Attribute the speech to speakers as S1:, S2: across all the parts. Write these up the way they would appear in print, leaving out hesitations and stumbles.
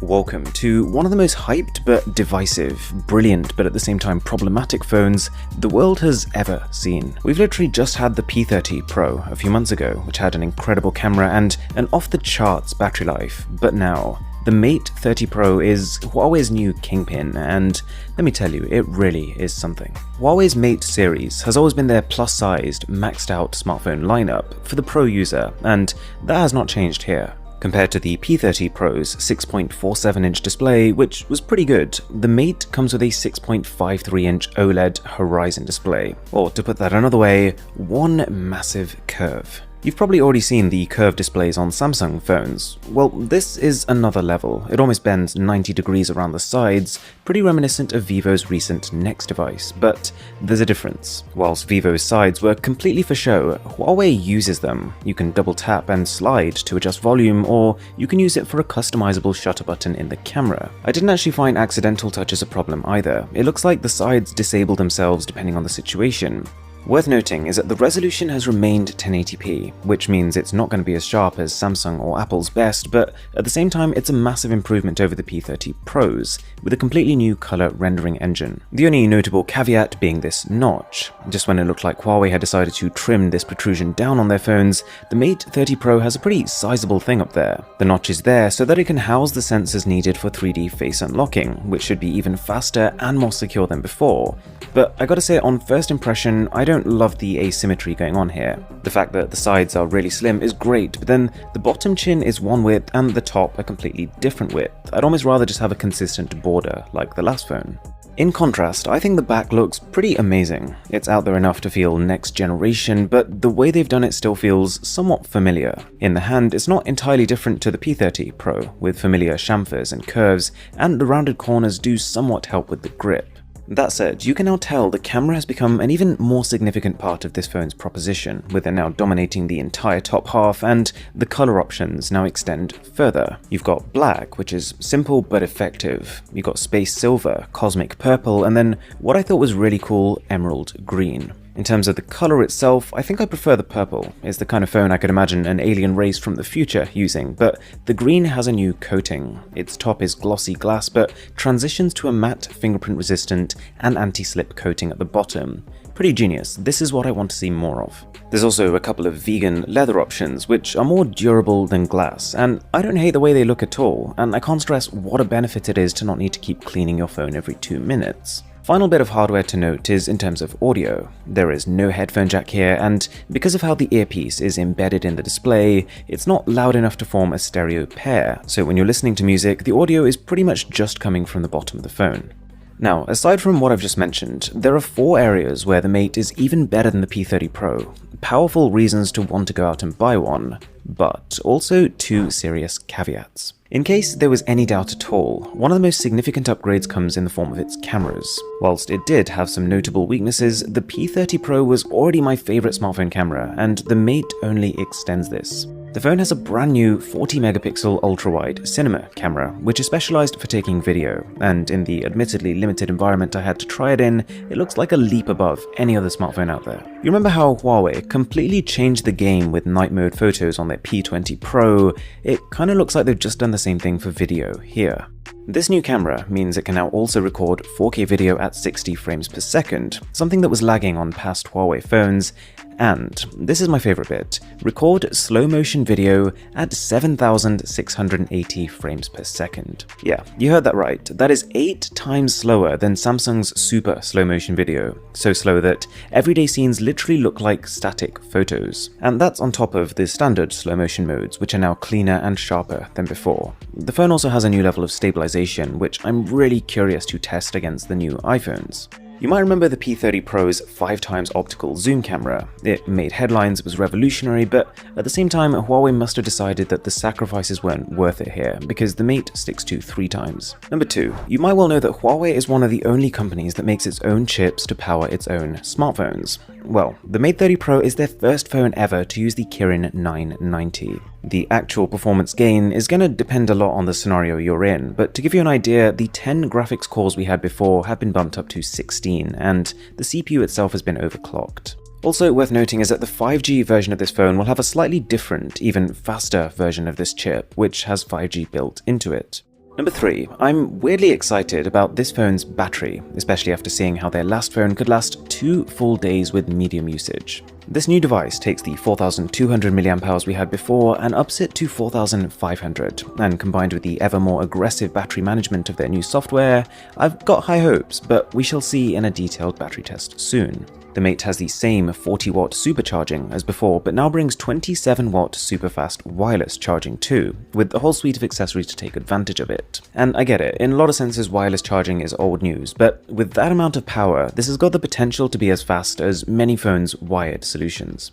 S1: Welcome to one of the most hyped but divisive, brilliant but at the same time problematic phones the world has ever seen. We've literally just had the P30 Pro a few months ago, which had an incredible camera and an off-the-charts battery life, but now the Mate 30 Pro is Huawei's new kingpin, and let me tell you, it really is something. Huawei's Mate series has always been their plus-sized, maxed-out smartphone lineup for the pro user, and that has not changed here. Compared to the P30 Pro's 6.47-inch display, which was pretty good, the Mate comes with a 6.53-inch OLED Horizon display, or to put that another way, one massive curve. You've probably already seen the curved displays on Samsung phones. Well, this is another level. It almost bends 90 degrees around the sides, pretty reminiscent of Vivo's recent Next device, but there's a difference. Whilst Vivo's sides were completely for show, Huawei uses them. You can double tap and slide to adjust volume, or you can use it for a customizable shutter button in the camera. I didn't actually find accidental touches a problem either. It looks like the sides disable themselves depending on the situation. Worth noting is that the resolution has remained 1080p, which means it's not going to be as sharp as Samsung or Apple's best, but at the same time it's a massive improvement over the P30 Pros, with a completely new color rendering engine. The only notable caveat being this notch. Just when it looked like Huawei had decided to trim this protrusion down on their phones, the Mate 30 Pro has a pretty sizable thing up there. The notch is there so that it can house the sensors needed for 3D face unlocking, which should be even faster and more secure than before. But I gotta say, on first impression, I don't love the asymmetry going on here. The fact that the sides are really slim is great, but then the bottom chin is one width and the top a completely different width. I'd almost rather just have a consistent border like the last phone. In contrast, I think the back looks pretty amazing. It's out there enough to feel next generation, but the way they've done it still feels somewhat familiar. In the hand, it's not entirely different to the P30 Pro, with familiar chamfers and curves, and the rounded corners do somewhat help with the grip. That said, you can now tell the camera has become an even more significant part of this phone's proposition, with it now dominating the entire top half, and the color options now extend further. You've got black, which is simple but effective. You've got space silver, cosmic purple, and then what I thought was really cool, emerald green. In terms of the color itself, I think I prefer the purple. It's the kind of phone I could imagine an alien race from the future using, but the green has a new coating. Its top is glossy glass, but transitions to a matte, fingerprint-resistant and anti-slip coating at the bottom. Pretty genius. This is what I want to see more of. There's also a couple of vegan leather options, which are more durable than glass, and I don't hate the way they look at all, and I can't stress what a benefit it is to not need to keep cleaning your phone every 2 minutes. Final bit of hardware to note is in terms of audio. There is no headphone jack here, and because of how the earpiece is embedded in the display, it's not loud enough to form a stereo pair, so when you're listening to music, the audio is pretty much just coming from the bottom of the phone. Now, aside from what I've just mentioned, there are 4 areas where the Mate is even better than the P30 Pro. Powerful reasons to want to go out and buy one, but also 2 serious caveats. In case there was any doubt at all, one of the most significant upgrades comes in the form of its cameras. Whilst it did have some notable weaknesses, the P30 Pro was already my favorite smartphone camera, and the Mate only extends this. The phone has a brand new 40-megapixel ultra-wide cinema camera, which is specialized for taking video, and in the admittedly limited environment I had to try it in, it looks like a leap above any other smartphone out there. You remember how Huawei completely changed the game with night mode photos on their P20 Pro? It kinda looks like they've just done the same thing for video here. This new camera means it can now also record 4K video at 60 frames per second, something that was lagging on past Huawei phones, and, this is my favorite bit, record slow motion video at 7,680 frames per second. Yeah, you heard that right. That is 8 times slower than Samsung's super slow motion video, so slow that everyday scenes literally look like static photos. And that's on top of the standard slow motion modes, which are now cleaner and sharper than before. The phone also has a new level of stabilization, which I'm really curious to test against the new iPhones. You might remember the P30 Pro's 5x optical zoom camera. It made headlines, it was revolutionary, but at the same time, Huawei must have decided that the sacrifices weren't worth it here, because the Mate sticks to 3x. Number 2, you might well know that Huawei is one of the only companies that makes its own chips to power its own smartphones. Well, the Mate 30 Pro is their first phone ever to use the Kirin 990. The actual performance gain is going to depend a lot on the scenario you're in, but to give you an idea, the 10 graphics cores we had before have been bumped up to 16, and the CPU itself has been overclocked. Also worth noting is that the 5G version of this phone will have a slightly different, even faster version of this chip, which has 5G built into it. Number 3, I'm weirdly excited about this phone's battery, especially after seeing how their last phone could last 2 full days with medium usage. This new device takes the 4200 mAh we had before and ups it to 4500, and combined with the ever more aggressive battery management of their new software, I've got high hopes, but we shall see in a detailed battery test soon. The Mate has the same 40-watt supercharging as before, but now brings 27-watt superfast wireless charging too, with a whole suite of accessories to take advantage of it. And I get it, in a lot of senses wireless charging is old news, but with that amount of power, this has got the potential to be as fast as many phones' wired solutions.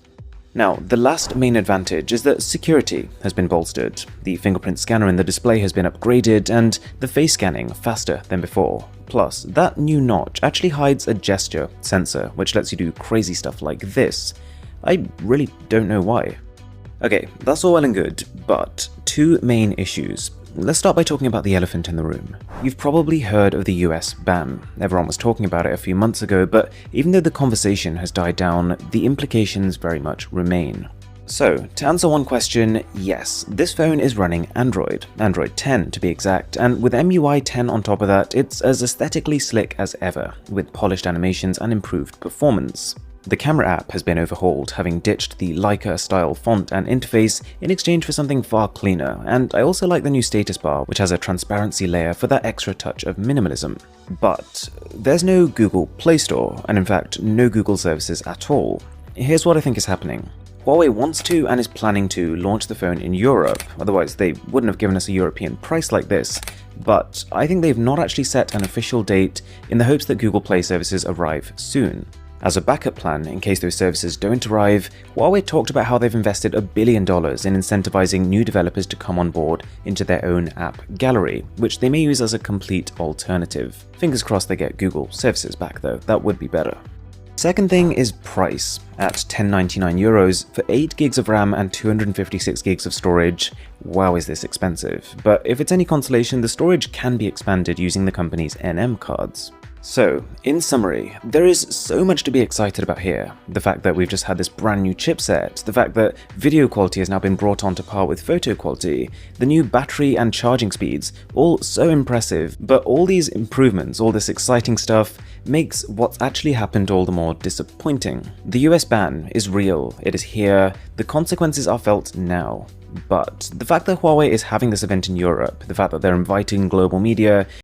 S1: Now, the last main advantage is that security has been bolstered. The fingerprint scanner in the display has been upgraded, and the face scanning faster than before. Plus, that new notch actually hides a gesture sensor, which lets you do crazy stuff like this. I really don't know why. Okay, that's all well and good, but 2 main issues. Let's start by talking about the elephant in the room. You've probably heard of the US ban. Everyone was talking about it a few months ago, but even though the conversation has died down, the implications very much remain. So, to answer one question, yes, this phone is running Android 10 to be exact, and with MUI 10 on top of that, it's as aesthetically slick as ever, with polished animations and improved performance. The camera app has been overhauled, having ditched the Leica-style font and interface in exchange for something far cleaner, and I also like the new status bar, which has a transparency layer for that extra touch of minimalism. But there's no Google Play Store, and in fact, no Google services at all. Here's what I think is happening. Huawei wants to and is planning to launch the phone in Europe, otherwise they wouldn't have given us a European price like this, but I think they've not actually set an official date in the hopes that Google Play services arrive soon. As a backup plan, in case those services don't arrive, Huawei talked about how they've invested $1 billion in incentivizing new developers to come on board into their own app gallery, which they may use as a complete alternative. Fingers crossed they get Google services back though, that would be better. Second thing is price. At €1099 for 8 gigs of RAM and 256 gigs of storage, wow is this expensive. But if it's any consolation, the storage can be expanded using the company's NM cards. So, in summary, there is so much to be excited about here. The fact that we've just had this brand new chipset, the fact that video quality has now been brought on to par with photo quality, the new battery and charging speeds, all so impressive, but all these improvements, all this exciting stuff, makes what's actually happened all the more disappointing. The US ban is real, it is here, the consequences are felt now. But the fact that Huawei is having this event in Europe, the fact that they're inviting global media,